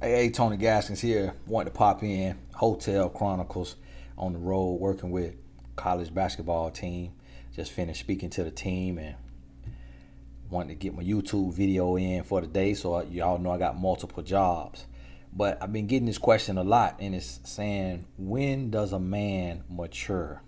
Hey, Tony Gaskins here. Wanted to pop in. Hotel Chronicles on the road working with college basketball team. Just finished speaking to the team and wanted to get my YouTube video in for the day. So y'all know I got multiple jobs. But I've been getting this question a lot, and it's saying, when does a man mature?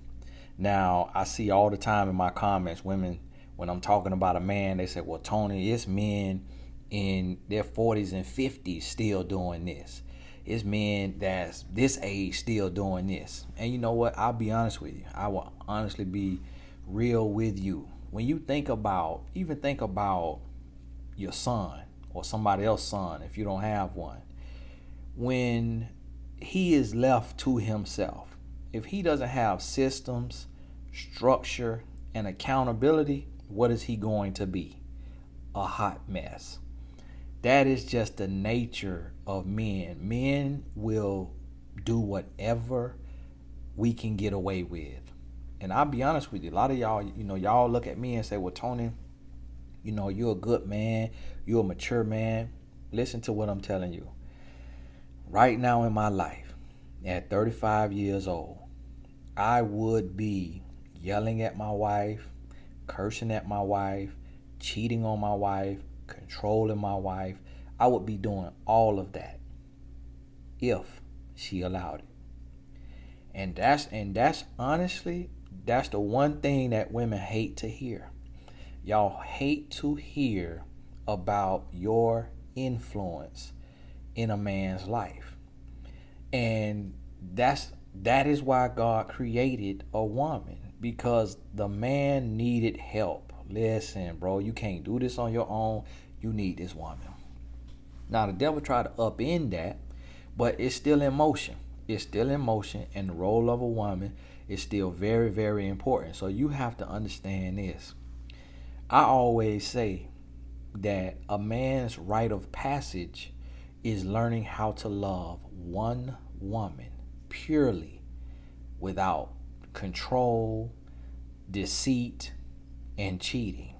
Now, I see all the time in my comments, women, when I'm talking about a man, they say, well, Tony, it's men in their 40s and 50s still doing this. It's men that's this age still doing this. And you know what? I'll be honest with you. I will honestly be real with you. When you even think about your son or somebody else's son, if you don't have one, when he is left to himself, if he doesn't have systems, structure, and accountability, what is he going to be? A hot mess. That is just the nature of men. Men will do whatever we can get away with. And I'll be honest with you, a lot of y'all, y'all look at me and say, well, Tony, you're a good man, you're a mature man. Listen to what I'm telling you. Right now in my life, at 35 years old, I would be yelling at my wife, cursing at my wife, cheating on my wife, controlling my wife. I would be doing all of that if she allowed it. And that's honestly, that's the one thing that women hate to hear. Y'all hate to hear about your influence in a man's life. And that is why God created a woman, because the man needed help. Listen, bro, you can't do this on your own. You need this woman. Now, the devil tried to upend that, but it's still in motion. It's still in motion, and the role of a woman is still very, very important. So you have to understand this. I always say that a man's rite of passage is learning how to love one woman purely, without control, deceit, and cheating,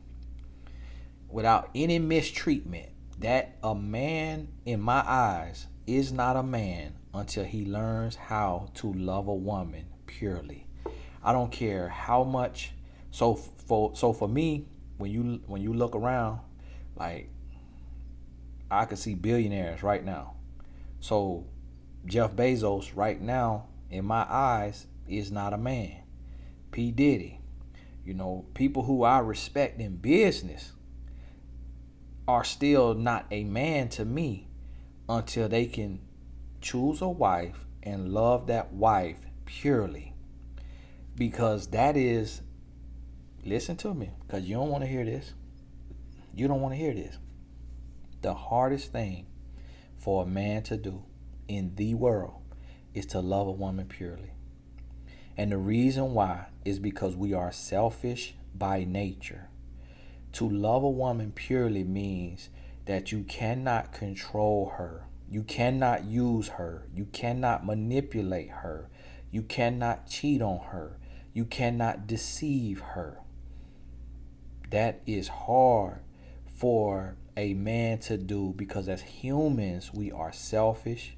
without any mistreatment. That a man, in my eyes, is not a man until he learns how to love a woman purely. I don't care how much. So for me, when you look around, like, I could see billionaires right now. So Jeff Bezos right now, in my eyes, is not a man. P. Diddy, people who I respect in business are still not a man to me until they can choose a wife and love that wife purely. Because that is, listen to me, because you don't want to hear this. You don't want to hear this. The hardest thing for a man to do in the world is to love a woman purely. And the reason why is because we are selfish by nature. To love a woman purely means that you cannot control her. You cannot use her. You cannot manipulate her. You cannot cheat on her. You cannot deceive her. That is hard for a man to do, because as humans, we are selfish.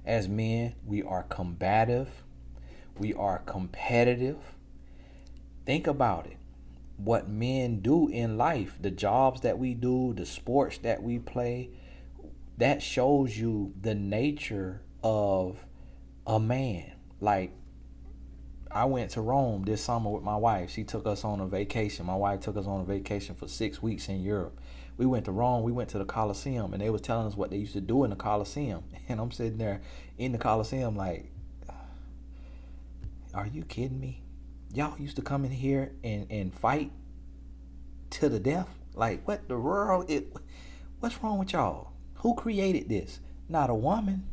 As men, we are combative. We are competitive. Think about it. What men do in life, the jobs that we do, the sports that we play, that shows you the nature of a man. Like, I went to Rome this summer with my wife. She took us on a vacation. My wife took us on a vacation for 6 weeks in Europe. We went to Rome. We went to the Colosseum, and they was telling us what they used to do in the Colosseum. And I'm sitting there in the Colosseum like, are you kidding me? Y'all used to come in here and fight to the death? Like, what the world? What's wrong with y'all? Who created this? Not a woman.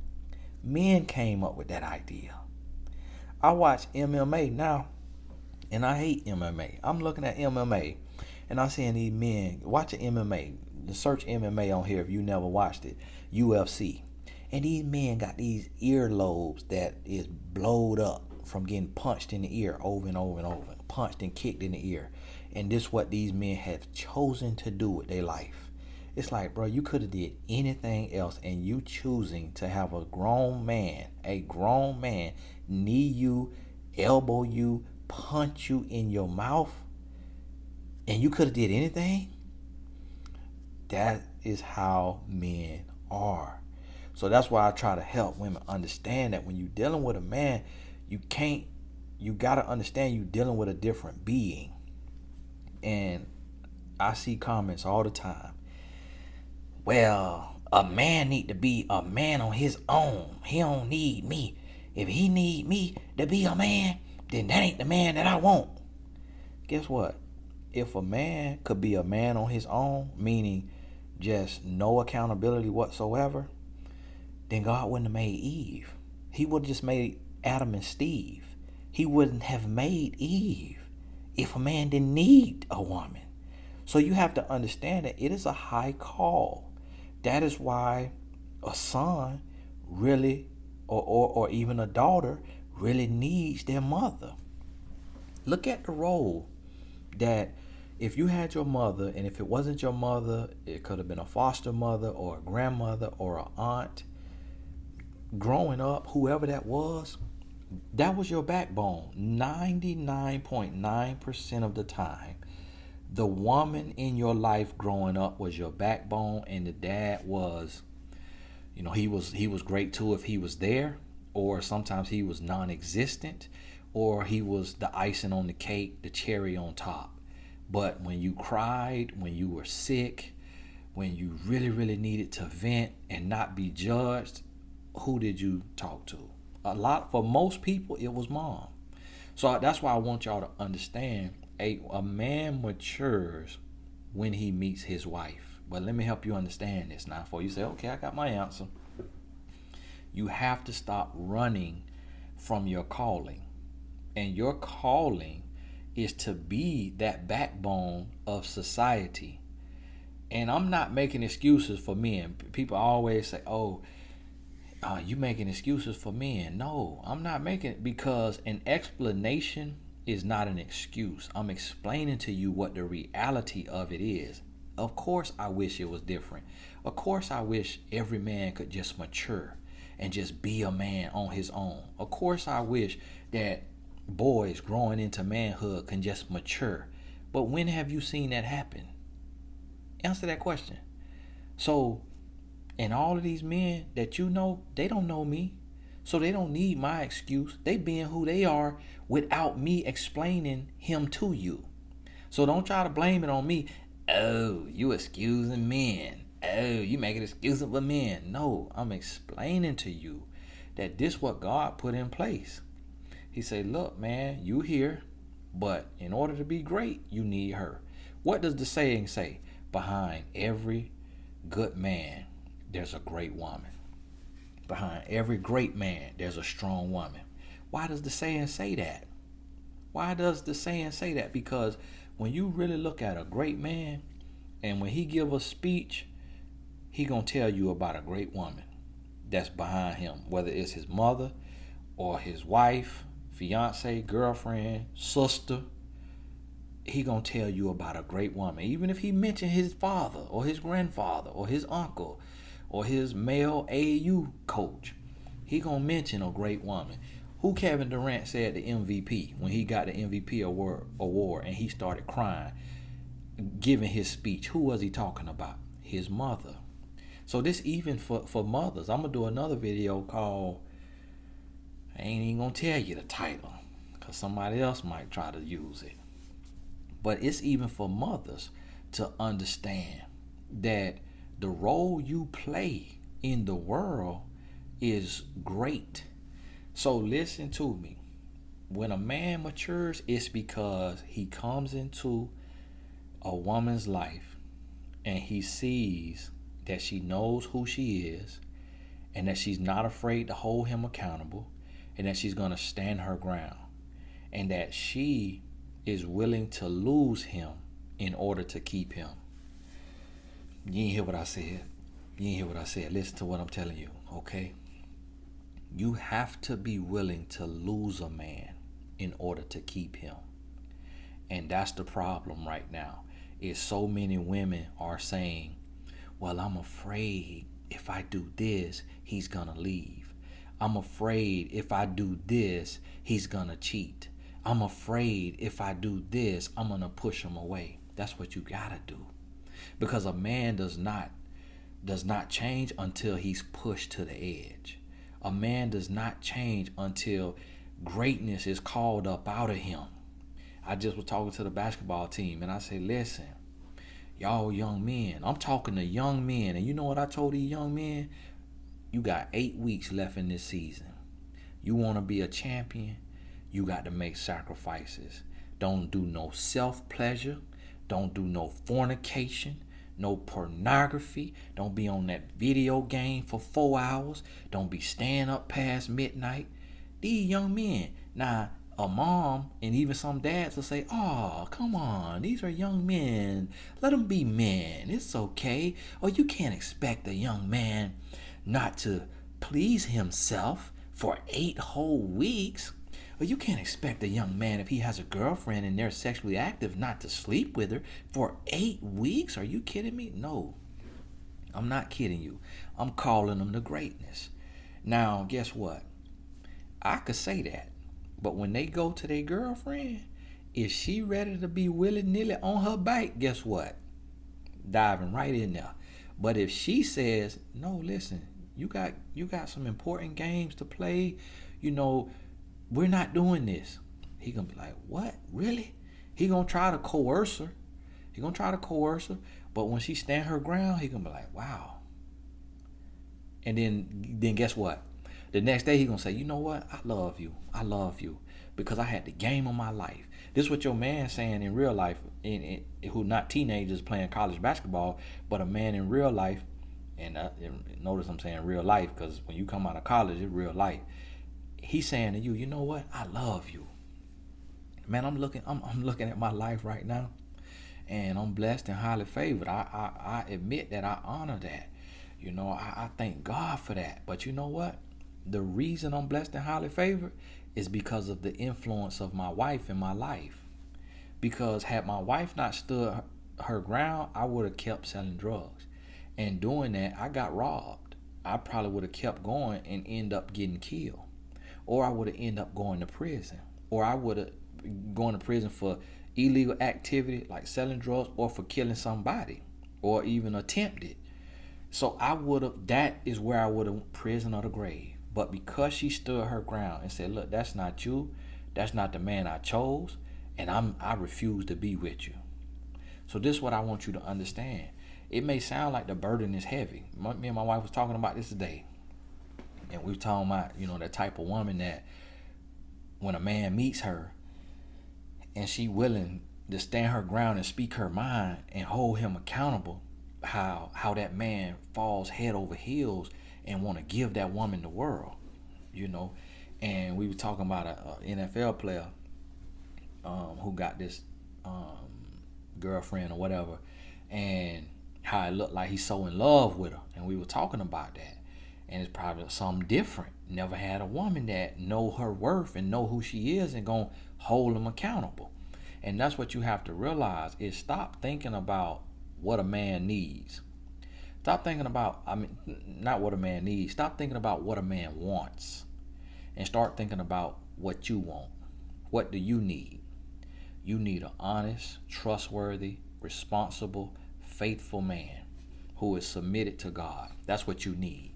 Men came up with that idea. I watch MMA now, and I hate MMA. I'm looking at MMA, and I'm seeing these men watching MMA. Search MMA on here if you never watched it. UFC. And these men got these earlobes that is blowed up from getting punched in the ear over and over and over, punched and kicked in the ear. And this is what these men have chosen to do with their life. It's like, bro, you could have did anything else, and you choosing to have a grown man knee you, elbow you, punch you in your mouth, and you could have did anything. That is how men are. So that's why I try to help women understand that when you're dealing with a man, you gotta understand you're dealing with a different being. And I see comments all the time. Well, a man need to be a man on his own. He don't need me. If he need me to be a man, then that ain't the man that I want. Guess what? If a man could be a man on his own, meaning just no accountability whatsoever, then God wouldn't have made Eve. He would have just made Adam and Steve. He wouldn't have made Eve if a man didn't need a woman. So you have to understand that it is a high call. That is why a son really, or even a daughter, really needs their mother. Look at the role that if you had your mother, and if it wasn't your mother, it could have been a foster mother or a grandmother or an aunt. Growing up, whoever that was your backbone. 99.9% of the time, the woman in your life growing up was your backbone, and the dad was, he was great too if he was there, or sometimes he was non-existent, or he was the icing on the cake, the cherry on top. But when you cried, when you were sick, when you really, really needed to vent and not be judged, who did you talk to? For most people, it was mom. So that's why I want y'all to understand, a man matures when he meets his wife. But let me help you understand this now before you say, okay, I got my answer. You have to stop running from your calling. And your calling is to be that backbone of society. And I'm not making excuses for men. People always say, you making excuses for men. No, I'm not making it, because an explanation is not an excuse. I'm explaining to you what the reality of it is. Of course, I wish it was different. Of course, I wish every man could just mature and just be a man on his own. Of course, I wish that boys growing into manhood can just mature. But when have you seen that happen? Answer that question. So, and all of these men that you know, they don't know me. So they don't need my excuse. They being who they are without me explaining him to you. So don't try to blame it on me. Oh, you excusing men. Oh, you making excuses for men. No, I'm explaining to you that this what God put in place. He said, look, man, you here, but in order to be great, you need her. What does the saying say? Behind every good man, there's a great woman. Behind every great man, there's a strong woman. Why does the saying say that? Why does the saying say that? Because when you really look at a great man, and when he give a speech, he gonna tell you about a great woman that's behind him, whether it's his mother or his wife, fiance, girlfriend, sister. He gonna tell you about a great woman. Even if he mentioned his father or his grandfather or his uncle or his male AAU coach, he gonna mention a great woman. Who Kevin Durant said the MVP when he got the MVP award and he started crying, giving his speech? Who was he talking about? His mother. So this even for mothers. I'm gonna do another video called, I ain't even gonna tell you the title, because somebody else might try to use it. But it's even for mothers to understand that the role you play in the world is great. So listen to me. When a man matures, it's because he comes into a woman's life and he sees that she knows who she is, and that she's not afraid to hold him accountable, and that she's going to stand her ground, and that she is willing to lose him in order to keep him. You ain't hear what I said. Listen to what I'm telling you, okay? You have to be willing to lose a man in order to keep him. And that's the problem right now, is so many women are saying, well, I'm afraid if I do this, he's gonna leave. I'm afraid if I do this, he's gonna cheat. I'm afraid if I do this, I'm gonna push him away. That's what you gotta do. Because a man does not change until he's pushed to the edge. A man does not change until greatness is called up out of him. I just was talking to the basketball team and I say, listen, y'all young men, I'm talking to young men, and you know what I told these young men? You got 8 weeks left in this season. You want to be a champion, you got to make sacrifices. Don't do no self-pleasure. Don't do no fornication, no pornography. Don't be on that video game for 4 hours. Don't be staying up past midnight. These young men. Now, a mom and even some dads will say, oh, come on, these are young men. Let them be men. It's okay. Or you can't expect a young man not to please himself for 8 whole weeks. Or you can't expect a young man, if he has a girlfriend and they're sexually active, not to sleep with her for 8 weeks. Are you kidding me? No, I'm not kidding you. I'm calling them to greatness. Now, guess what? I could say that. But when they go to their girlfriend, if she ready to be willy-nilly on her bike, guess what? Diving right in there. But if she says, no, listen, you got some important games to play, we're not doing this. He gonna be like, what? Really? He gonna try to coerce her. But when she stand her ground, he gonna be like, wow. And then guess what? The next day he gonna say, you know what? I love you because I had the game of my life. This is what your man saying in real life, who not teenagers playing college basketball, but a man in real life. And notice I'm saying real life because when you come out of college, it's real life. He's saying to you, you know what? I love you, man. I'm looking at my life right now, and I'm blessed and highly favored. I admit that. I honor that. I thank God for that. But you know what? The reason I'm blessed and highly favored is because of the influence of my wife in my life. Because had my wife not stood her ground, I would have kept selling drugs. And doing that, I got robbed. I probably would have kept going and end up getting killed. Or I would have ended up going to prison. Or I would have gone to prison for illegal activity like selling drugs or for killing somebody or even attempted. So that is where I would have prison or the grave. But because she stood her ground and said, look, that's not you. That's not the man I chose. And I refuse to be with you. So this is what I want you to understand. It may sound like the burden is heavy. Me and my wife was talking about this today. And we were talking about, that type of woman that when a man meets her and she willing to stand her ground and speak her mind and hold him accountable, how that man falls head over heels and want to give that woman the world, And we were talking about a NFL player who got this girlfriend or whatever, and how it looked like he's so in love with her. And we were talking about that. And it's probably something different. Never had a woman that know her worth and know who she is and gonna hold him accountable. And that's what you have to realize is stop thinking about what a man needs. Stop thinking about, not what a man needs. Stop thinking about what a man wants. And start thinking about what you want. What do you need? You need an honest, trustworthy, responsible, faithful man who is submitted to God. That's what you need.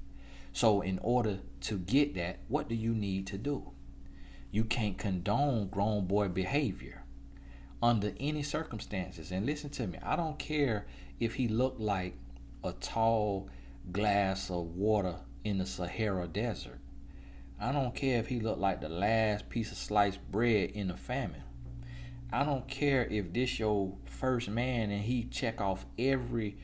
So in order to get that, what do you need to do? You can't condone grown boy behavior under any circumstances. And listen to me, I don't care if he looked like a tall glass of water in the Sahara Desert. I don't care if he looked like the last piece of sliced bread in the famine. I don't care if this your first man and he check off every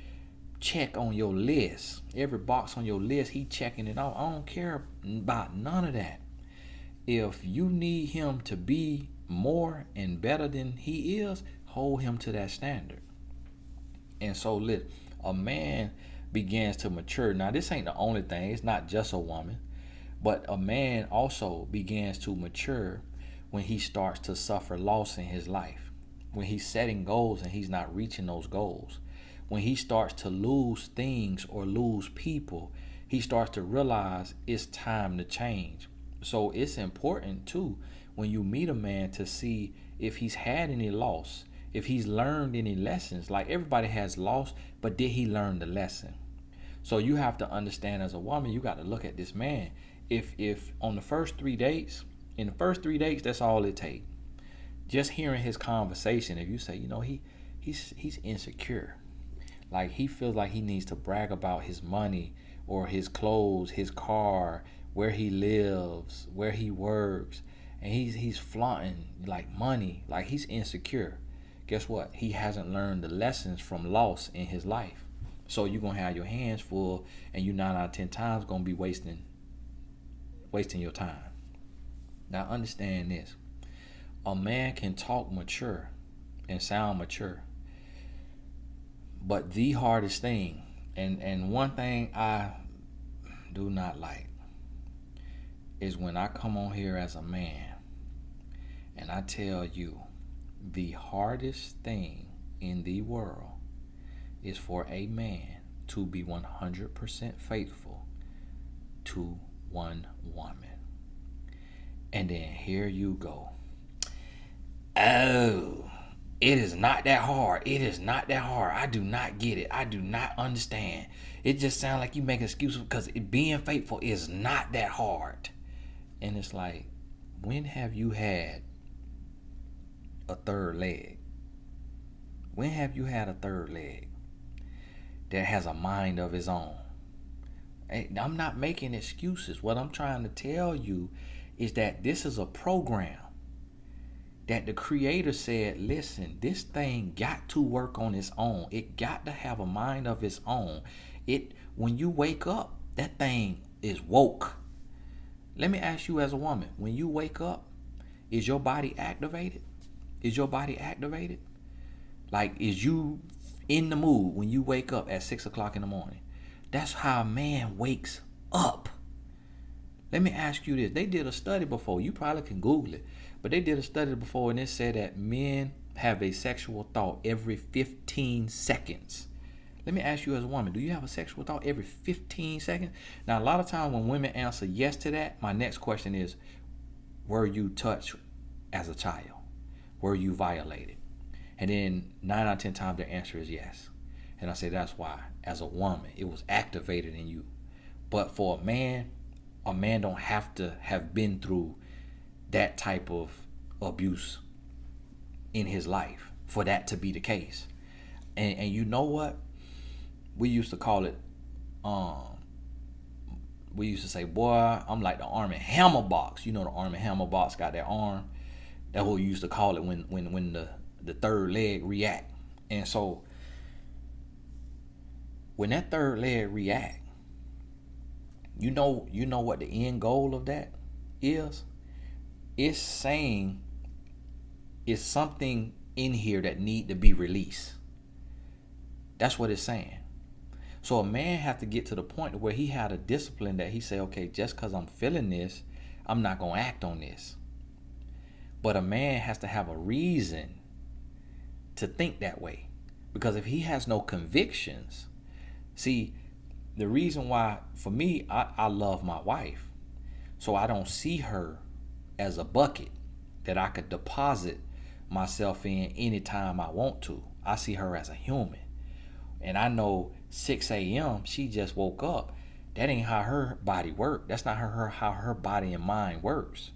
check on your list. Every box on your list, he checking it off. I don't care about none of that. If you need him to be more and better than he is, hold him to that standard. And so a man begins to mature. Now, this ain't the only thing. It's not just a woman. But a man also begins to mature when he starts to suffer loss in his life. When he's setting goals and he's not reaching those goals. when he starts to lose things or lose people, he starts to realize it's time to change. So it's important too when you meet a man to see if he's had any loss, if he's learned any lessons. Like everybody has loss, but did he learn the lesson? So you have to understand as a woman, you got to look at this man. If on the first 3 dates, in the first 3 dates, that's all it takes. Just hearing his conversation, if you say, he's insecure, like he feels like he needs to brag about his money or his clothes, his car, where he lives, where he works, and he's flaunting like money, like he's insecure. Guess what? He hasn't learned the lessons from loss in his life. So you're gonna have your hands full, and you 9 out of 10 times gonna be wasting your time. Now understand this: a man can talk mature and sound mature, but the hardest thing, and one thing I do not like, is when I come on here as a man and I tell you the hardest thing in the world is for a man to be 100% faithful to one woman. And then here you go. Oh, it is not that hard. It is not that hard. I do not get it. I do not understand. It just sounds like you make excuses because being faithful is not that hard. And it's like, when have you had a third leg? When have you had a third leg that has a mind of its own? I'm not making excuses. What I'm trying to tell you is that this is a program that the creator said, listen, this thing got to work on its own. It got to have a mind of its own. When you wake up, that thing is woke. Let me ask you as a woman, when you wake up, is your body activated? Is your body activated? Like, is you in the mood when you wake up at 6 o'clock in the morning? That's how a man wakes up. Let me ask you this. They did a study before. You probably can Google it. But they did a study before, and it said that men have a sexual thought every 15 seconds. Let me ask you as a woman, do you have a sexual thought every 15 seconds? Now, a lot of times when women answer yes to that, my next question is, were you touched as a child? Were you violated? And then 9 out of 10 times their answer is yes. And I say that's why, as a woman, it was activated in you. But for a man don't have to have been through that type of abuse in his life for that to be the case. And you know what? We used to call it, we used to say, boy, I'm like the Arm & Hammer box. You know, the Arm & Hammer box got that arm. That's what we used to call it when the third leg react. And so when that third leg react, you know what the end goal of that is? It's saying it's something in here that need to be released. That's what it's saying. So a man have to get to the point where he had a discipline that he say, okay, just because I'm feeling this, I'm not going to act on this. But a man has to have a reason to think that way. Because if he has no convictions, see, the reason why, for me, I love my wife. So I don't see her as a bucket that I could deposit myself in anytime I want to. I see her as a human. And I know 6 a.m. she just woke up. That ain't how her body works. That's not how her body and mind works.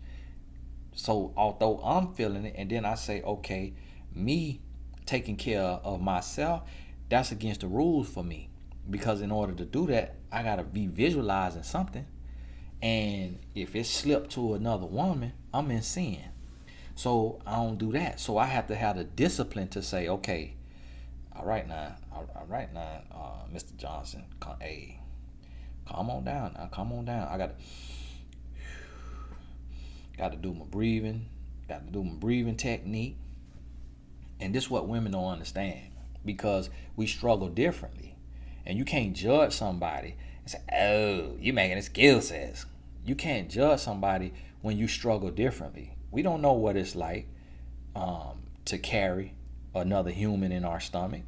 So although I'm feeling it, and then I say, okay, me taking care of myself, that's against the rules for me. Because in order to do that, I got to be visualizing something. And if it slipped to another woman, I'm in sin. So I don't do that. So I have to have the discipline to say, okay, all right now, Mr. Johnson, calm on down now, calm on down. I got to do my breathing, technique. And this is what women don't understand, because we struggle differently. And you can't judge somebody and say, oh, you making excuses. You can't judge somebody when you struggle differently. We don't know what it's like to carry another human in our stomach.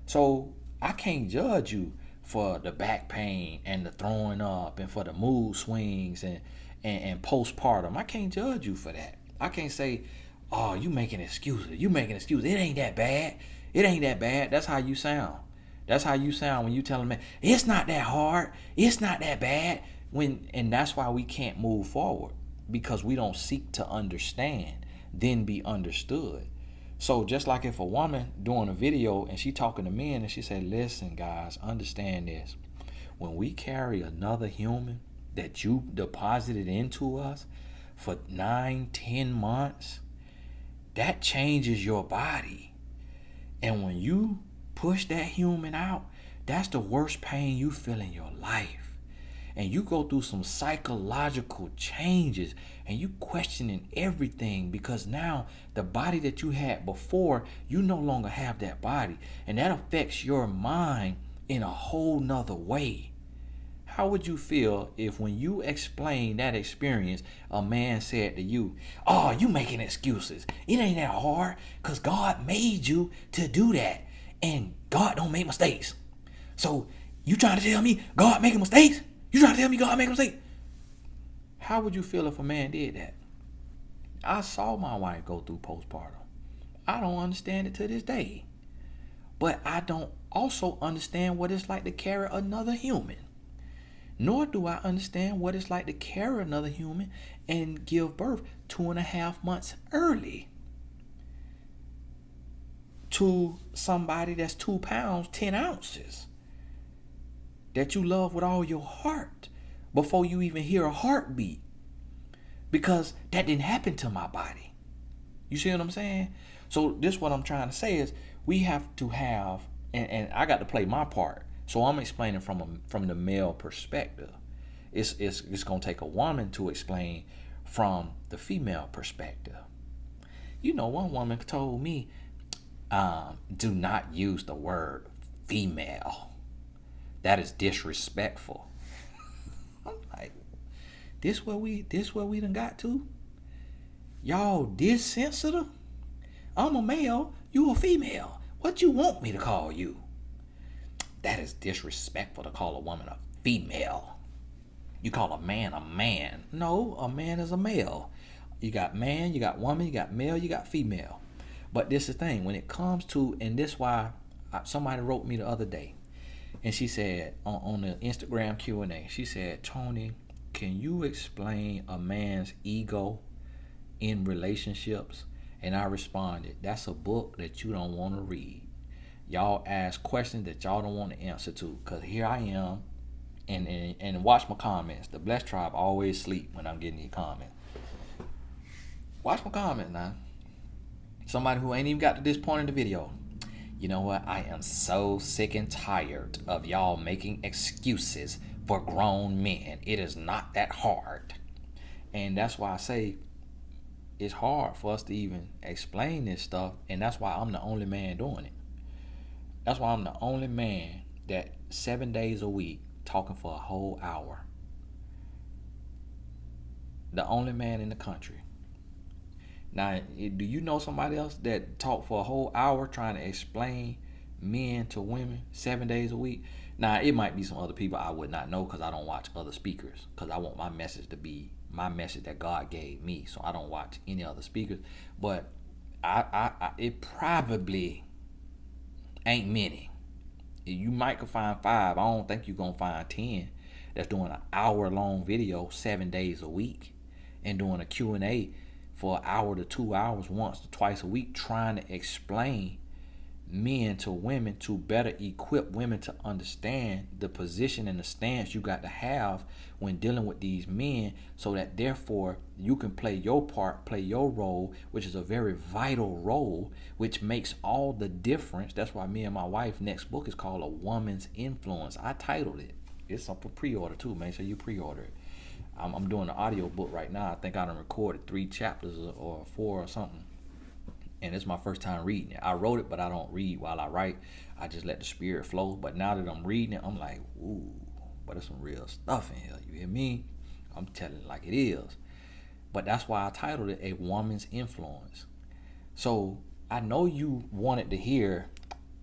So I can't judge you for the back pain and the throwing up and for the mood swings and postpartum. I can't judge you for that. I can't say, oh, you making excuses. You making excuses. It ain't that bad. It ain't that bad. That's how you sound. That's how you sound when you tell me it's not that hard. It's not that bad. And that's why we can't move forward, because we don't seek to understand, then be understood. So just like if a woman doing a video and she talking to men and she say, listen guys, understand this. When we carry another human that you deposited into us for 9-10 months, that changes your body. And when you push that human out, that's the worst pain you feel in your life. And you go through some psychological changes and you questioning everything, because now the body that you had before, you no longer have that body, and that affects your mind in a whole nother way. How would you feel if when you explain that experience, a man said to you, oh, you making excuses. It ain't that hard because God made you to do that, and God don't make mistakes. So you trying to tell me God making mistakes? You trying to tell me God make a mistake? How would you feel if a man did that? I saw my wife go through postpartum. I don't understand it to this day. But I don't also understand what it's like to carry another human. Nor do I understand what it's like to carry another human and give birth 2.5 months early to somebody that's 2 pounds, 10 ounces. That you love with all your heart before you even hear a heartbeat, because that didn't happen to my body. You see what I'm saying? So this what I'm trying to say is we have to have, and I got to play my part. So I'm explaining from the male perspective. It's gonna take a woman to explain from the female perspective. You know, one woman told me, do not use the word female. That is disrespectful. I'm like, this where we done got to? Y'all this sensitive? I'm a male, you a female. What you want me to call you? That is disrespectful to call a woman a female. You call a man a man. No, a man is a male. You got man, you got woman, you got male, you got female. But this is the thing, when it comes to, and this why somebody wrote me the other day. And she said on the Instagram Q&A, she said, Tony, can you explain a man's ego in relationships? And I responded, that's a book that you don't want to read. Y'all ask questions that y'all don't want to answer to, because here I am, and watch my comments. The Blessed Tribe always sleep when I'm getting these comments. Watch my comments now. Somebody who ain't even got to this point in the video. You know what? I am so sick and tired of y'all making excuses for grown men. It is not that hard. And that's why I say it's hard for us to even explain this stuff. And that's why I'm the only man doing it. That's why I'm the only man that 7 days a week talking for a whole hour. The only man in the country. Now, do you know somebody else that talk for a whole hour trying to explain men to women 7 days a week? Now, it might be some other people I would not know because I don't watch other speakers, because I want my message to be my message that God gave me. So I don't watch any other speakers. But it probably ain't many. You might could find 5. I don't think you're going to find 10 that's doing an hour-long video 7 days a week and doing a Q&A for an hour to 2 hours once or twice a week, trying to explain men to women to better equip women to understand the position and the stance you got to have when dealing with these men, so that therefore you can play your part, play your role, which is a very vital role, which makes all the difference. That's why me and my wife next book is called A Woman's Influence. I titled it. It's up for pre-order too. Make sure you pre-order it. I'm doing an audio book right now. I think I done recorded 3 chapters or 4 or something. And it's my first time reading it. I wrote it, but I don't read while I write. I just let the spirit flow. But now that I'm reading it, I'm like, ooh, but there's some real stuff in here. You hear me? I'm telling it like it is. But that's why I titled it A Woman's Influence. So I know you wanted to hear,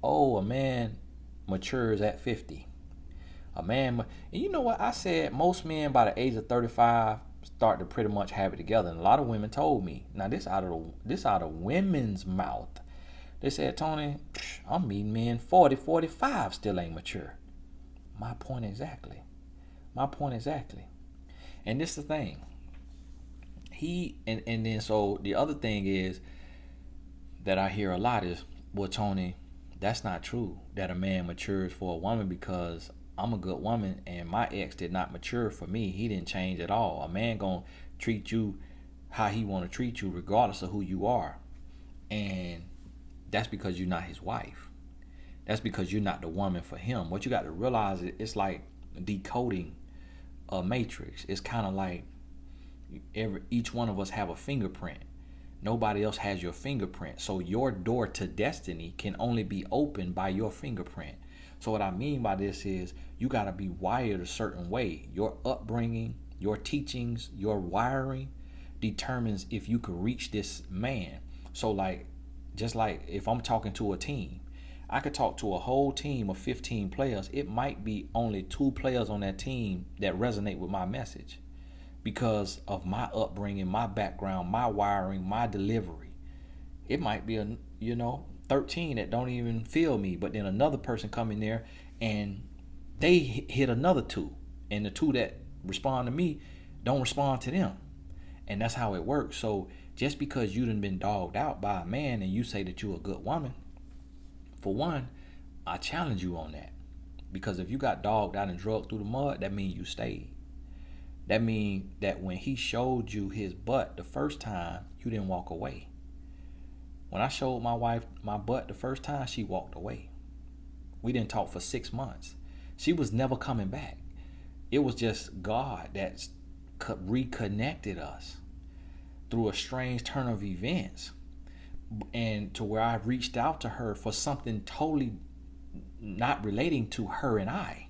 oh, a man matures at 50. A man, and you know what? I said most men by the age of 35 start to pretty much have it together. And a lot of women told me, now this out of women's mouth. They said, Tony, I'm meeting men 40, 45 still ain't mature. My point exactly. And this is the thing. And then so the other thing is that I hear a lot is, well, Tony, that's not true that a man matures for a woman, because I'm a good woman and my ex did not mature for me. He didn't change at all. A man gonna treat you how he want to treat you regardless of who you are. And that's because you're not his wife. That's because you're not the woman for him. What you got to realize is it's like decoding a matrix. It's kind of like each one of us have a fingerprint. Nobody else has your fingerprint. So your door to destiny can only be opened by your fingerprint. So what I mean by this is you got to be wired a certain way. Your upbringing, your teachings, your wiring determines if you could reach this man. So just like if I'm talking to a team, I could talk to a whole team of 15 players. It might be only 2 players on that team that resonate with my message because of my upbringing, my background, my wiring, my delivery. It might be 13 that don't even feel me, but then another person come in there and they hit another 2, and the 2 that respond to me don't respond to them. And that's how it works. So just because you done been dogged out by a man and you say that you're a good woman, for one, I challenge you on that. Because if you got dogged out and drugged through the mud, that means you stayed. That means that when he showed you his butt the first time, you didn't walk away. When I showed my wife my butt the first time, she walked away. We didn't talk for 6 months. She was never coming back. It was just God that reconnected us through a strange turn of events, and to where I reached out to her for something totally not relating to her and I.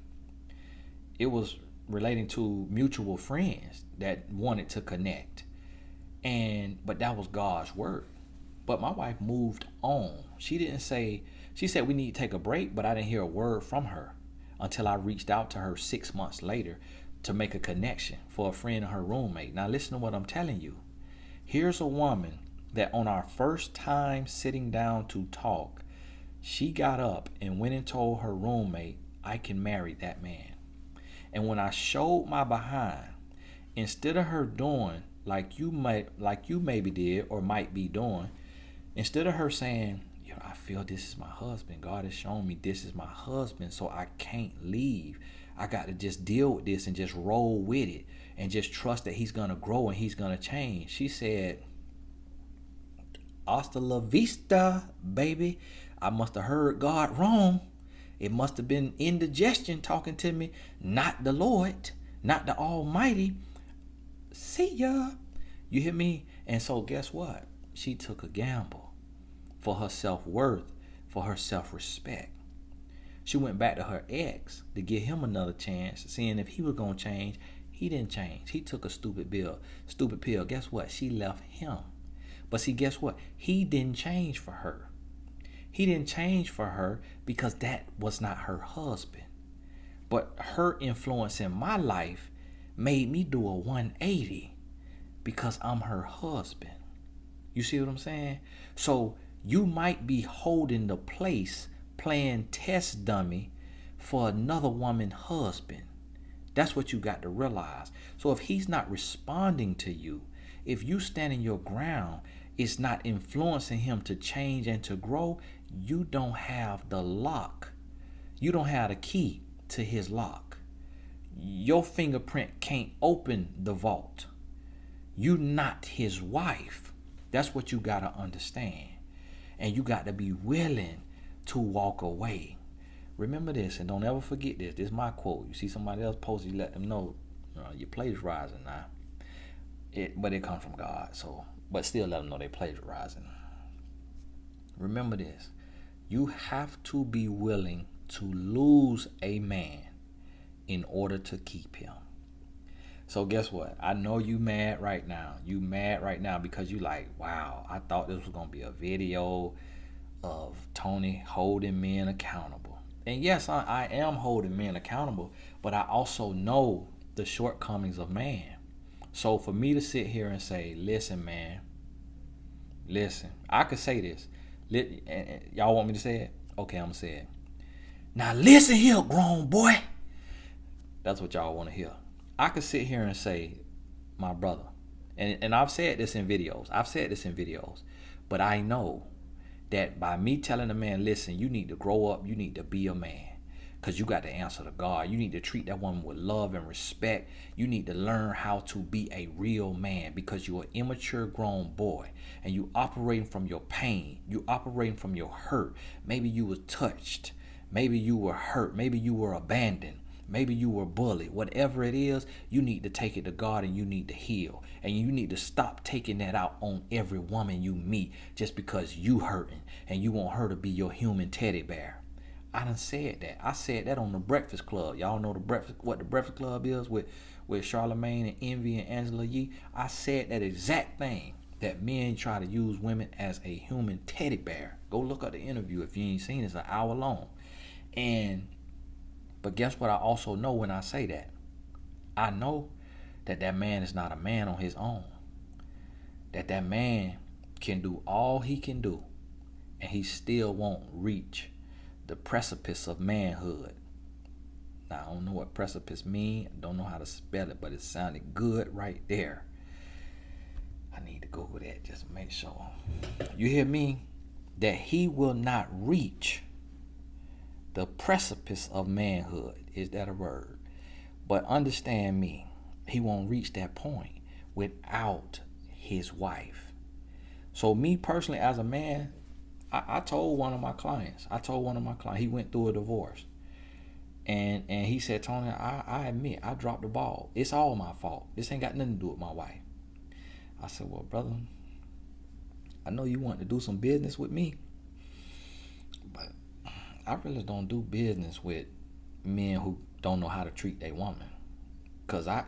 It was relating to mutual friends that wanted to connect. But that was God's word. But my wife moved on. She said we need to take a break, but I didn't hear a word from her until I reached out to her 6 months later to make a connection for a friend and her roommate. Now listen to what I'm telling you. Here's a woman that on our first time sitting down to talk, she got up and went and told her roommate, I can marry that man. And when I showed my behind, instead of her doing like you maybe did or might be doing, instead of her saying, I feel this is my husband. God has shown me this is my husband, so I can't leave. I got to just deal with this and just roll with it and just trust that he's going to grow and he's going to change. She said, hasta la vista, baby. I must have heard God wrong. It must have been indigestion talking to me, not the Lord, not the Almighty. See ya. You hear me? And so guess what? She took a gamble for her self-worth, for her self-respect. She went back to her ex to give him another chance, seeing if he was going to change. He didn't change. He took a stupid pill. Guess what? She left him. But see, guess what? He didn't change for her. He didn't change for her because that was not her husband. But her influence in my life made me do a 180 because I'm her husband. You see what I'm saying? So you might be holding the place, playing test dummy for another woman's husband. That's what you got to realize. So if he's not responding to you, if you standing your ground, it's not influencing him to change and to grow, you don't have the lock. You don't have the key to his lock. Your fingerprint can't open the vault. You not his wife. That's what you got to understand. And you got to be willing to walk away. Remember this, and don't ever forget this. This is my quote. You see somebody else post, you let them know your plagiarizing now. But it comes from God. But still let them know they plagiarizing. Remember this. You have to be willing to lose a man in order to keep him. So guess what? I know you mad right now. You mad right now because you like, wow, I thought this was going to be a video of Tony holding men accountable. And yes, I am holding men accountable, but I also know the shortcomings of man. So for me to sit here and say, listen, man, listen, I could say this. Y'all want me to say it? Okay, I'm going to say it. Now listen here, grown boy. That's what y'all want to hear. I could sit here and say, my brother, and I've said this in videos. But I know that by me telling a man, listen, you need to grow up, you need to be a man. Because you got to answer to God. You need to treat that woman with love and respect. You need to learn how to be a real man, because you're an immature grown boy and you operating from your pain. You operating from your hurt. Maybe you were touched. Maybe you were hurt. Maybe you were abandoned. Maybe you were bullied. Whatever it is, you need to take it to God and you need to heal. And you need to stop taking that out on every woman you meet just because you hurting and you want her to be your human teddy bear. I done said that. I said that on the Breakfast Club. Y'all know what the Breakfast Club is with Charlamagne and Envy and Angela Yee. I said that exact thing, that men try to use women as a human teddy bear. Go look up the interview if you ain't seen it. It's an hour long. But guess what I also know when I say that? I know that man is not a man on his own. That man can do all he can do and he still won't reach the precipice of manhood. Now, I don't know what precipice mean. I don't know how to spell it, but it sounded good right there. I need to Google that just to make sure. You hear me? That he will not reach the precipice of manhood. Is that a word? But understand me, he won't reach that point without his wife. So me personally, as a man, I told one of my clients, he went through a divorce. And he said, Tony, I admit, I dropped the ball. It's all my fault. This ain't got nothing to do with my wife. I said, well, brother, I know you want to do some business with me, but I really don't do business with men who don't know how to treat their woman. Cause I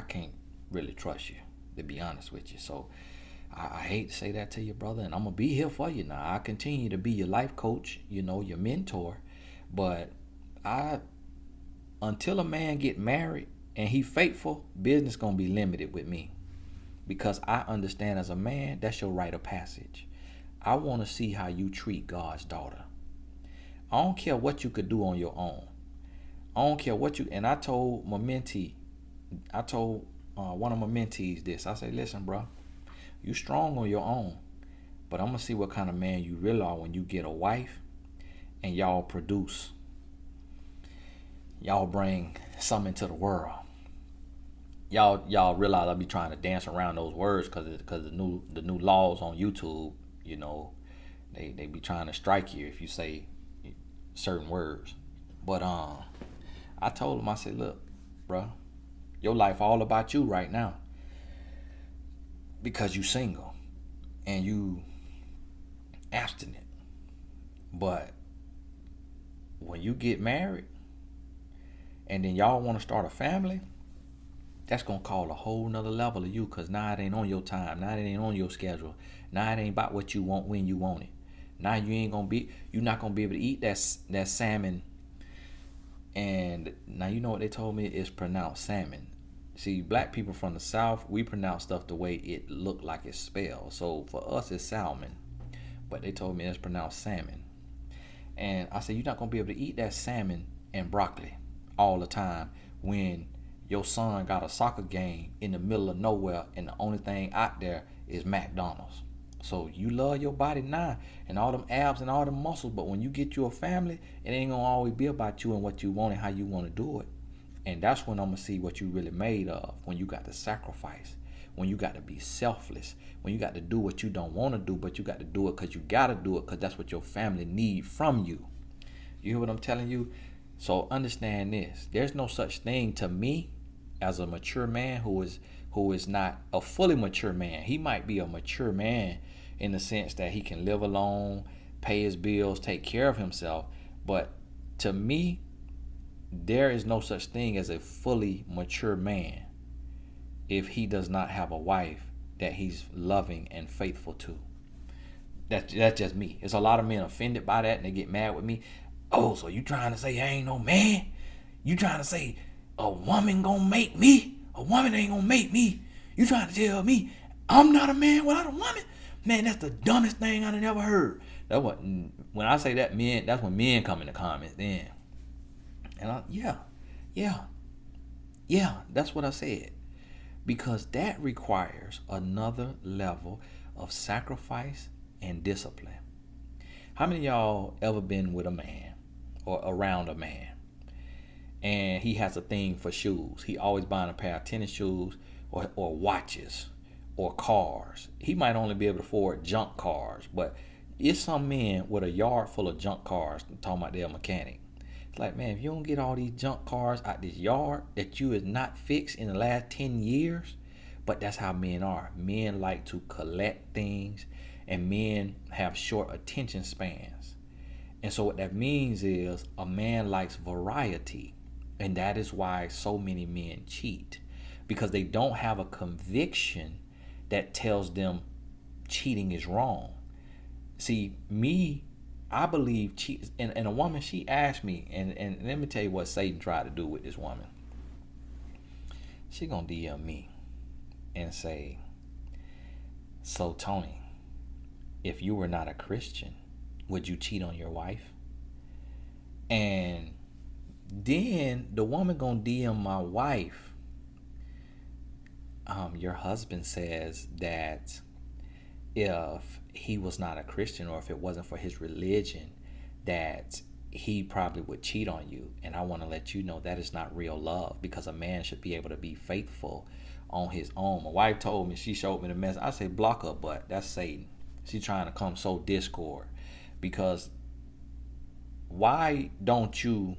can't really trust you, to be honest with you. So I hate to say that to you, brother, and I'm gonna be here for you now. I continue to be your life coach, your mentor, but until a man get married and he faithful, business gonna be limited with me, because I understand as a man that's your rite of passage. I want to see how you treat God's daughter. I don't care what you could do on your own. I don't care what you. And I told my mentee, one of my mentees this. I say, listen, bro. You strong on your own, but I'm gonna see what kind of man you really are when you get a wife and y'all produce. Y'all bring something to the world. Y'all realize I be trying to dance around those words because the new laws on YouTube, they be trying to strike you if you say certain words. But I told him, I said, look, bro, your life all about you right now. Because you single and you abstinent. But when you get married and then y'all want to start a family, that's going to call a whole nother level of you, because now it ain't on your time. Now it ain't on your schedule. Now it ain't about what you want when you want it. Now you're not going to be able to eat that salmon. And now you know what they told me is pronounced salmon. See, black people from the South, we pronounce stuff the way it look like it's spelled. So for us, it's salmon. But they told me it's pronounced salmon. And I said, you're not going to be able to eat that salmon and broccoli all the time when your son got a soccer game in the middle of nowhere and the only thing out there is McDonald's. So you love your body now and all them abs and all them muscles, but when you get you a family, it ain't going to always be about you and what you want and how you want to do it. And that's when I'm going to see what you really made of, when you got to sacrifice, when you got to be selfless, when you got to do what you don't want to do, but you got to do it because you got to do it because that's what your family need from you. You hear what I'm telling you? So understand this. There's no such thing to me as a mature man who is not a fully mature man. He might be a mature man in the sense that he can live alone, pay his bills, take care of himself. But to me, there is no such thing as a fully mature man if he does not have a wife that he's loving and faithful to. That's just me. There's a lot of men offended by that and they get mad with me. Oh, so you trying to say I ain't no man? You trying to say a woman gonna make me? A woman ain't gonna make me. You trying to tell me I'm not a man without a woman? Man, that's the dumbest thing I never heard. That what when I say that, men, that's when men come in the comments then. And yeah, that's what I said. Because that requires another level of sacrifice and discipline. How many of y'all ever been with a man or around a man and he has a thing for shoes? He always buying a pair of tennis shoes or watches or cars. He might only be able to afford junk cars, but it's some men with a yard full of junk cars talking about their mechanic. It's like, man, if you don't get all these junk cars out this yard that you has not fixed in the last 10 years, but that's how men are. Men like to collect things, and men have short attention spans. And so what that means is a man likes variety, and that is why so many men cheat, because they don't have a conviction that tells them cheating is wrong. See, I believe and a woman, she asked me, and let me tell you what Satan tried to do with this woman. She gonna DM me and say, so Tony, if you were not a Christian, would you cheat on your wife? And then the woman gonna DM my wife, your husband says that if he was not a Christian, or if it wasn't for his religion, that he probably would cheat on you. And I want to let you know that is not real love, because a man should be able to be faithful on his own. My wife told me, she showed me the message. I say, block her, but that's Satan. She's trying to come sow discord, because why don't you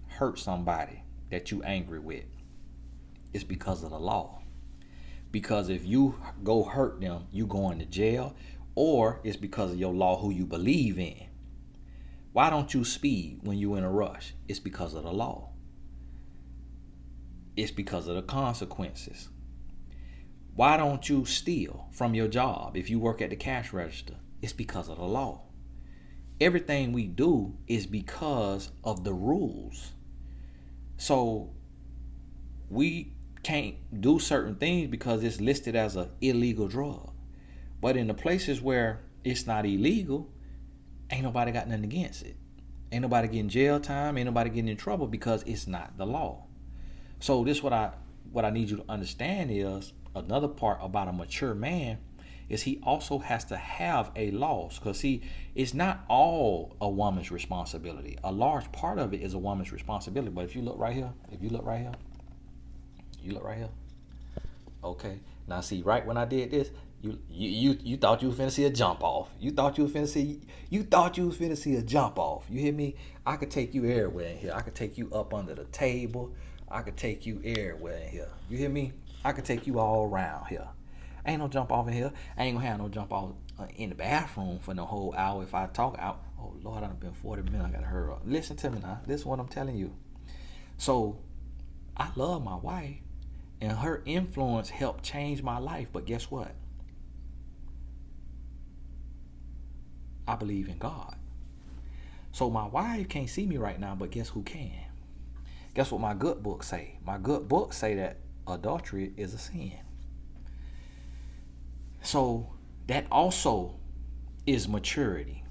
hurt somebody that you angry with? It's because of the law. Because if you go hurt them, you going to jail, or it's because of your law, who you believe in. Why don't you speed when you in a rush? It's because of the law. It's because of the consequences. Why don't you steal from your job if you work at the cash register? It's because of the law. Everything we do is because of the rules. So we can't do certain things because it's listed as an illegal drug. But in the places where it's not illegal, ain't nobody got nothing against it. Ain't nobody getting jail time, ain't nobody getting in trouble, because it's not the law. So this what I need you to understand is another part about a mature man is he also has to have a law. Because see, it's not all a woman's responsibility. A large part of it is a woman's responsibility. But if you look right here, you look right here. Okay. Now see, right when I did this, you thought you was finna see a jump off. You thought you was finna see a jump off. You hear me? I could take you everywhere in here. I could take you up under the table. I could take you everywhere in here. You hear me? I could take you all around here. Ain't no jump off in here. I ain't gonna have no jump off in the bathroom for no whole hour if I talk out. Oh Lord, I've been 40 minutes. I gotta hurry up. Listen to me now. This is what I'm telling you. So I love my wife, and her influence helped change my life. But guess what? I believe in God. So my wife can't see me right now, but guess who can? Guess what my good book say? My good book say that adultery is a sin. So that also is maturity.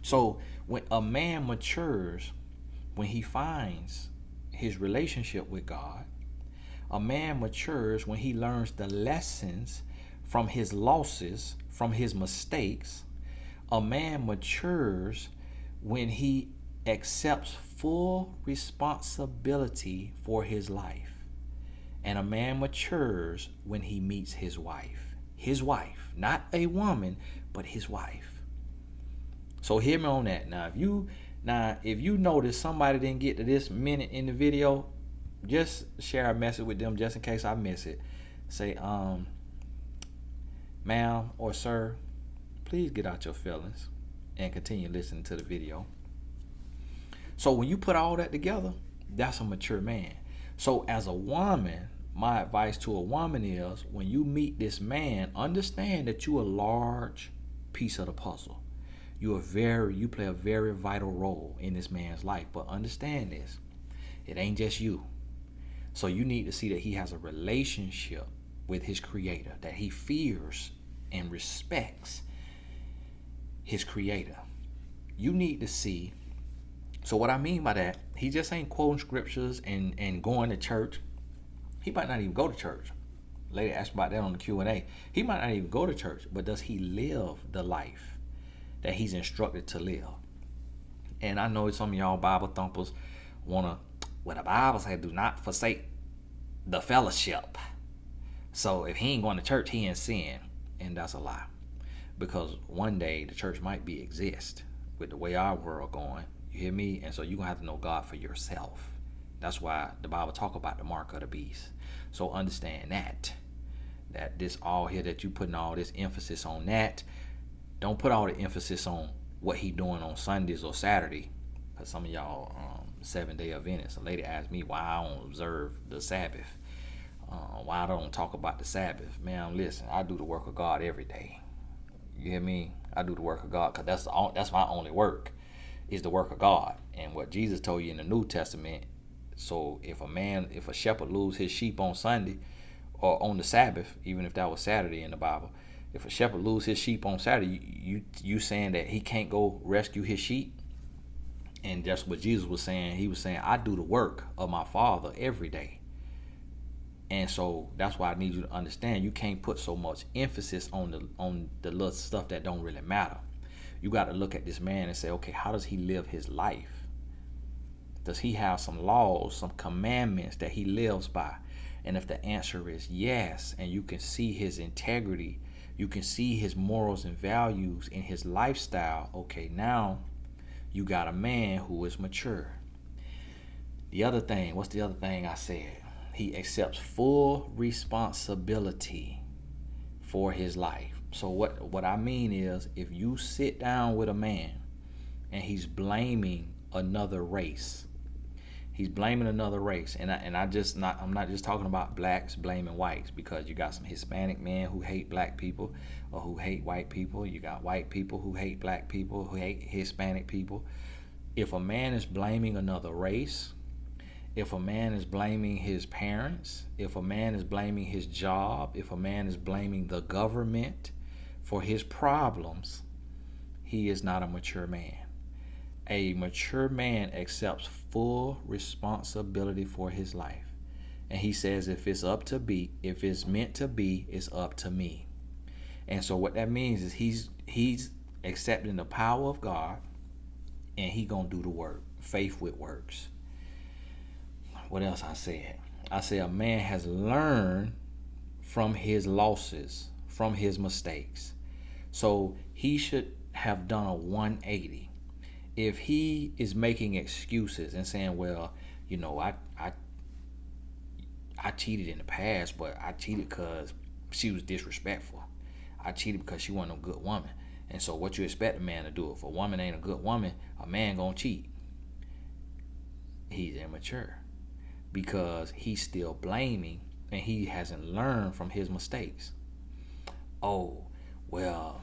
So when a man matures, when he finds his relationship with God, a man matures when he learns the lessons from his losses, from his mistakes. A man matures when he accepts full responsibility for his life. And a man matures when he meets his wife. His wife, not a woman, but his wife. So hear me on that. Now, if you notice somebody didn't get to this minute in the video, just share a message with them just in case I miss it. Say, ma'am or sir, please get out your feelings and continue listening to the video. So when you put all that together, that's a mature man. So as a woman, my advice to a woman is, when you meet this man, understand that you're a large piece of the puzzle. You play a very vital role in this man's life. But understand this, it ain't just you. So you need to see that he has a relationship with his creator, that he fears and respects his creator. You need to see. So what I mean by that, he just ain't quoting scriptures and going to church. He might not even go to church. Lady asked about that on the Q&A. He might not even go to church, but does he live the life that he's instructed to live? And I know some of y'all Bible thumpers want to, well, the Bible says do not forsake the fellowship. So if he ain't going to church, he in sin. And that's a lie. Because one day the church might be exist with the way our world going. You hear me? And so you're going to have to know God for yourself. That's why the Bible talk about the mark of the beast. So understand that this all here that you putting all this emphasis on that. Don't put all the emphasis on what he doing on Sundays or Saturday. Because some of y'all 7-day Adventists. A lady asked me why I don't observe the Sabbath. Why I don't talk about the Sabbath. Man, listen, I do the work of God every day. You hear me? I do the work of God because that's my only work, is the work of God. And what Jesus told you in the New Testament. So if a shepherd lose his sheep on Sunday or on the Sabbath, even if that was Saturday in the Bible, if a shepherd lose his sheep on Saturday, you saying that he can't go rescue his sheep? And that's what Jesus was saying. He was saying, I do the work of my Father every day. And so that's why I need you to understand, you can't put so much emphasis on the little stuff that don't really matter. You got to look at this man and say, okay, how does he live his life? Does he have some laws, some commandments that he lives by? And if the answer is yes, and you can see his integrity, you can see his morals and values in his lifestyle, okay, now you got a man who is mature. The other thing, what's the other thing I said? He accepts full responsibility for his life. So what I mean is, if you sit down with a man and he's blaming another race, and I'm not just talking about blacks blaming whites, because you got some Hispanic men who hate black people or who hate white people. You got white people who hate black people, who hate Hispanic people. If a man is blaming another race, if a man is blaming his parents, if a man is blaming his job, if a man is blaming the government for his problems, he is not a mature man. A mature man accepts full responsibility for his life. And he says, if it's meant to be, it's up to me. And so what that means is he's accepting the power of God, and he gonna do the work. Faith with works. What else I said? I said a man has learned from his losses, from his mistakes. So he should have done a 180. If he is making excuses and saying, well, I cheated in the past, but I cheated because she was disrespectful. I cheated because she wasn't a good woman. And so what you expect a man to do? If a woman ain't a good woman, a man gonna cheat. He's immature, because he's still blaming and he hasn't learned from his mistakes. Oh, well,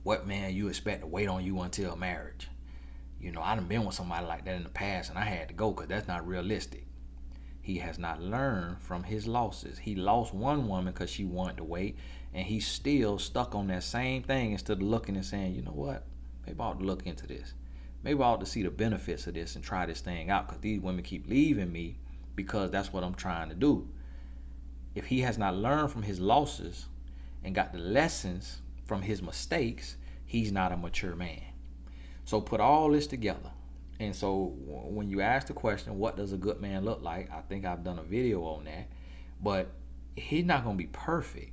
what man you expect to wait on you until marriage? I done been with somebody like that in the past and I had to go because that's not realistic. He has not learned from his losses. He lost one woman because she wanted to wait, and he's still stuck on that same thing instead of looking and saying, you know what, maybe I ought to look into this. Maybe I ought to see the benefits of this and try this thing out, because these women keep leaving me because that's what I'm trying to do. If he has not learned from his losses and got the lessons from his mistakes, he's not a mature man. So put all this together. And so when you ask the question, what does a good man look like? I think I've done a video on that. But he's not going to be perfect.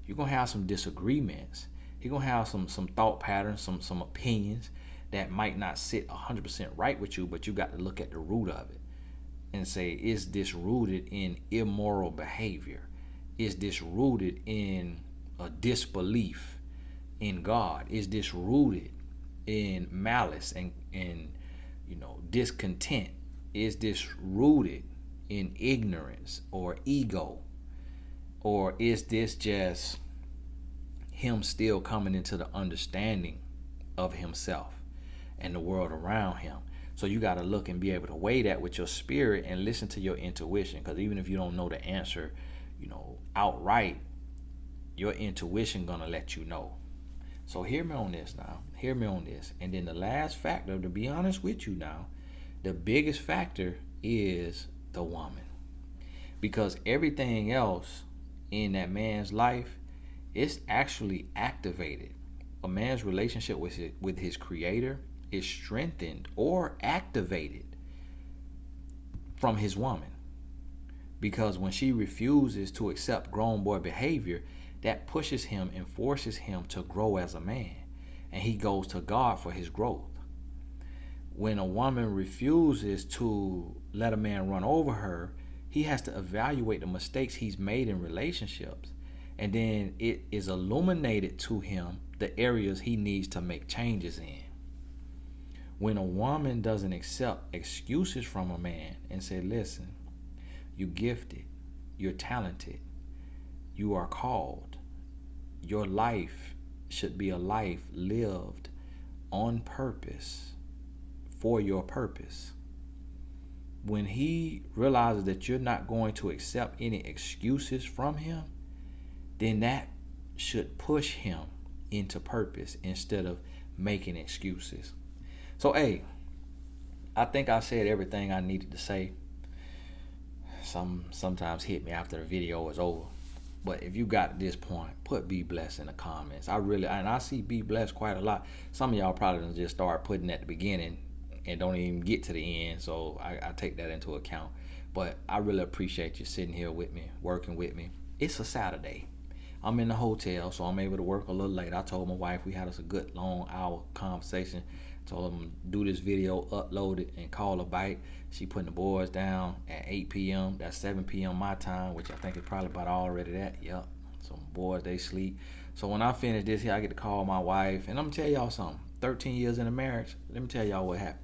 You're going to have some disagreements. He's going to have some thought patterns, some opinions that might not sit 100% right with you, but you got to look at the root of it and say, is this rooted in immoral behavior? Is this rooted in a disbelief in God? Is this rooted in malice and discontent? Is this rooted in ignorance or ego? Or is this just him still coming into the understanding of himself and the world around him. So you got to look and be able to weigh that with your spirit and listen to your intuition. Because even if you don't know the answer, outright, your intuition gonna let you know. So hear me on this now. Hear me on this. And then the last factor, to be honest with you now, the biggest factor is the woman. Because everything else in that man's life, it's actually activated. A man's relationship with his creator is strengthened or activated from his woman. Because when she refuses to accept grown boy behavior, that pushes him and forces him to grow as a man. And he goes to God for his growth. When a woman refuses to let a man run over her, he has to evaluate the mistakes he's made in relationships. And then it is illuminated to him the areas he needs to make changes in. When a woman doesn't accept excuses from a man and say, listen, you're gifted, you're talented, you are called, your life should be a life lived on purpose for your purpose. When he realizes that you're not going to accept any excuses from him, then that should push him into purpose instead of making excuses. So, hey, I think I said everything I needed to say. Sometimes hit me after the video is over. But if you got to this point, put "be blessed" in the comments. I see "be blessed" quite a lot. Some of y'all probably done just start putting at the beginning and don't even get to the end. So I take that into account. But I really appreciate you sitting here with me, working with me. It's a Saturday. I'm in the hotel, so I'm able to work a little late. I told my wife we had us a good long hour conversation. Told them do this video, upload it, and call her back. She putting the boys down at 8 p.m. That's 7 p.m. my time, which I think is probably about already that. Yep. So boys, they sleep. So when I finish this here, I get to call my wife. And I'm going to tell y'all something. 13 years in a marriage, let me tell y'all what happened.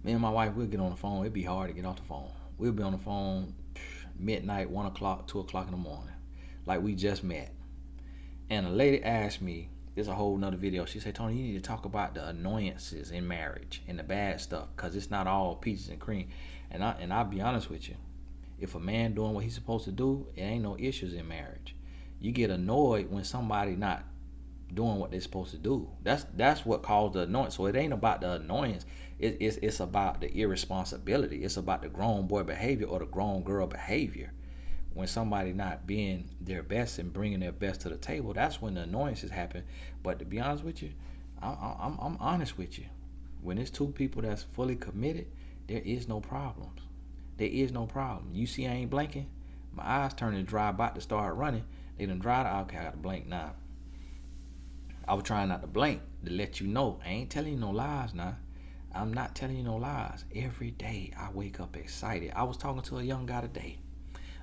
Me and my wife, we'll get on the phone. It'd be hard to get off the phone. We'll be on the phone midnight, 1 o'clock, 2 o'clock in the morning. Like we just met. And a lady asked me, there's a whole nother video. She said, Tony, you need to talk about the annoyances in marriage and the bad stuff, because it's not all peaches and cream. And I'll be honest with you. If a man doing what he's supposed to do, it ain't no issues in marriage. You get annoyed when somebody not doing what they're supposed to do. That's what caused the annoyance. So it ain't about the annoyance. It's about the irresponsibility. It's about the grown boy behavior or the grown girl behavior. When somebody not being their best and bringing their best to the table, that's when the annoyances happen. But to be honest with you, I'm honest with you. When it's two people that's fully committed, there is no problems. There is no problem. You see I ain't blinking? My eyes turning dry, about to start running. They done dried out. Okay, I got to blink now. I was trying not to blink to let you know. I ain't telling you no lies now. I'm not telling you no lies. Every day I wake up excited. I was talking to a young guy today.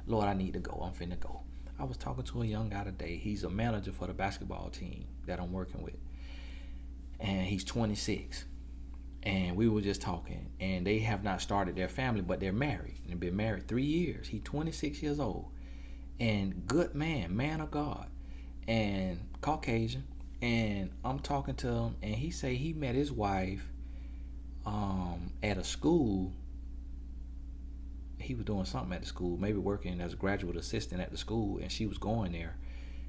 Lord, I need to go. I'm finna go. I was talking to a young guy today. He's a manager for the basketball team that I'm working with. And he's 26. And we were just talking. And they have not started their family, but they're married. And they've been married 3 years. He's 26 years old. And good man of God. And Caucasian. And I'm talking to him. And he say he met his wife at a school. He was doing something at the school, maybe working as a graduate assistant at the school, and she was going there.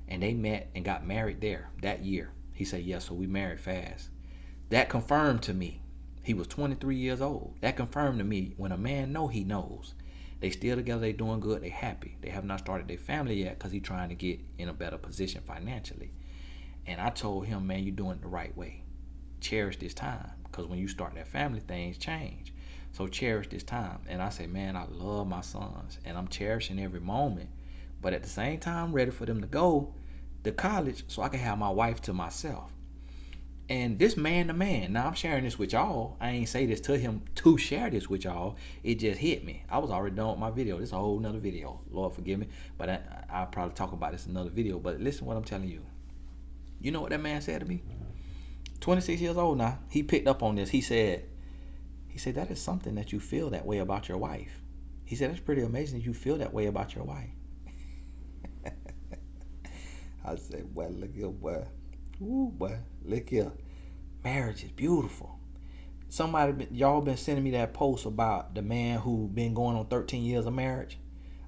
And they met and got married there that year. He said, yes, so we married fast. That confirmed to me. He was 23 years old. That confirmed to me when a man know, he knows. They still together, they doing good, they happy. They have not started their family yet because he's trying to get in a better position financially. And I told him, man, you're doing it the right way. Cherish this time, because when you start that family, things change. So cherish this time. And I say, man, I love my sons, and I'm cherishing every moment. But at the same time, I'm ready for them to go to college so I can have my wife to myself. And this man to man, now I'm sharing this with y'all. I ain't say this to him to share this with y'all. It just hit me. I was already done with my video. This is a whole nother video. Lord forgive me. But I'll probably talk about this in another video. But listen to what I'm telling you. You know what that man said to me? 26 years old now. He picked up on this. He said, that is something that you feel that way about your wife. He said, that's pretty amazing that you feel that way about your wife. I said, well, look here, boy. Ooh, boy, look here. Marriage is beautiful. Y'all been sending me that post about the man who been going on 13 years of marriage.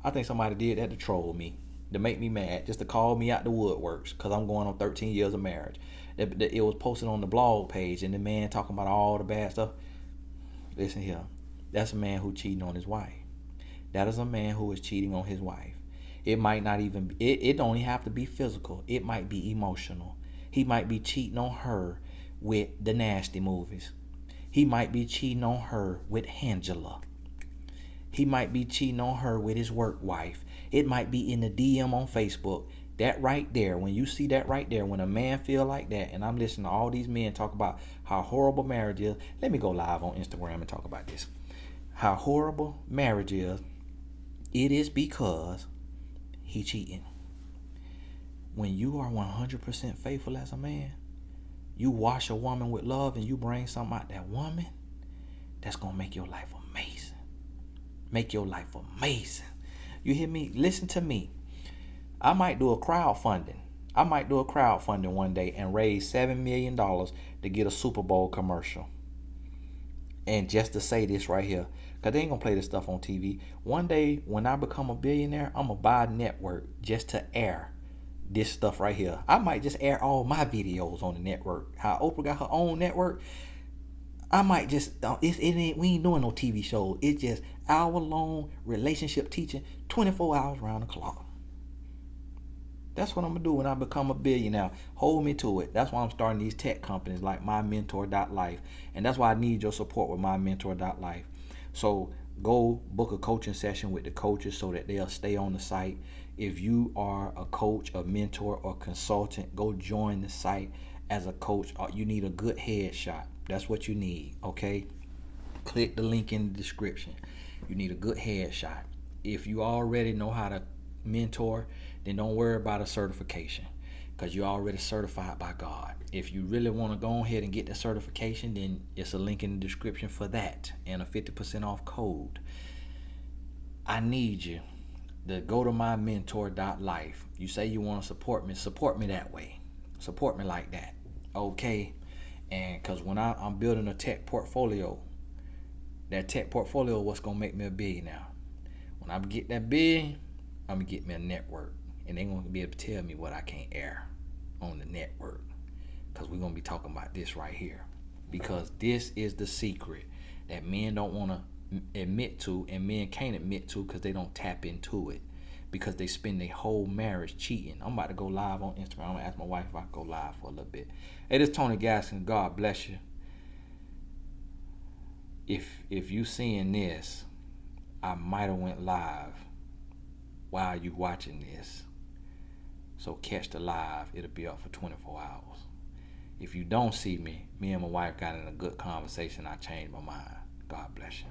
I think somebody did that to troll me, to make me mad, just to call me out the woodworks, because I'm going on 13 years of marriage. It was posted on the blog page, and the man talking about all the bad stuff. Listen here. That's a man who cheating on his wife. That is a man who is cheating on his wife. It might not even, it don't even have to be physical. It might be emotional. He might be cheating on her with the nasty movies. He might be cheating on her with Angela. He might be cheating on her with his work wife. It might be in the DM on Facebook. That right there, when you see that right there, when a man feel like that, and I'm listening to all these men talk about how horrible marriage is. Let me go live on Instagram and talk about this. How horrible marriage is. It is because he cheating. When you are 100% faithful as a man, you wash a woman with love and you bring something out that woman, that's going to make your life amazing. Make your life amazing. You hear me? Listen to me. I might do a crowdfunding. One day and raise $7 million to get a Super Bowl commercial. And just to say this right here, because they ain't going to play this stuff on TV. One day, when I become a billionaire, I'm going to buy a network just to air this stuff right here. I might just air all my videos on the network. How Oprah got her own network. I might just, we ain't doing no TV shows. It's just hour-long relationship teaching, 24 hours around the clock. That's what I'm going to do when I become a billionaire. Hold me to it. That's why I'm starting these tech companies like MyMentor.life. And that's why I need your support with MyMentor.life. So go book a coaching session with the coaches so that they'll stay on the site. If you are a coach, a mentor, or consultant, go join the site as a coach. You need a good headshot. That's what you need, okay? Click the link in the description. You need a good headshot. If you already know how to mentor, then don't worry about a certification because you're already certified by God. If you really want to go ahead and get the certification, then it's a link in the description for that and a 50% off code. I need you to go to mymentor.life. You say you want to support me that way. Support me like that, okay? And because when I'm building a tech portfolio, that tech portfolio is what's going to make me a billionaire. When I get that big, I'm going to get me a network. And they're going to be able to tell me what I can't air on the network. Because we're going to be talking about this right here. Because this is the secret that men don't want to admit to, and men can't admit to because they don't tap into it. Because they spend their whole marriage cheating. I'm about to go live on Instagram. I'm going to ask my wife if I can go live for a little bit. Hey, this is Tony Gaskin. God bless you. If you seeing this, I might have went live while you watching this. So catch the live. It'll be up for 24 hours. If you don't see me, me and my wife got in a good conversation. I changed my mind. God bless you.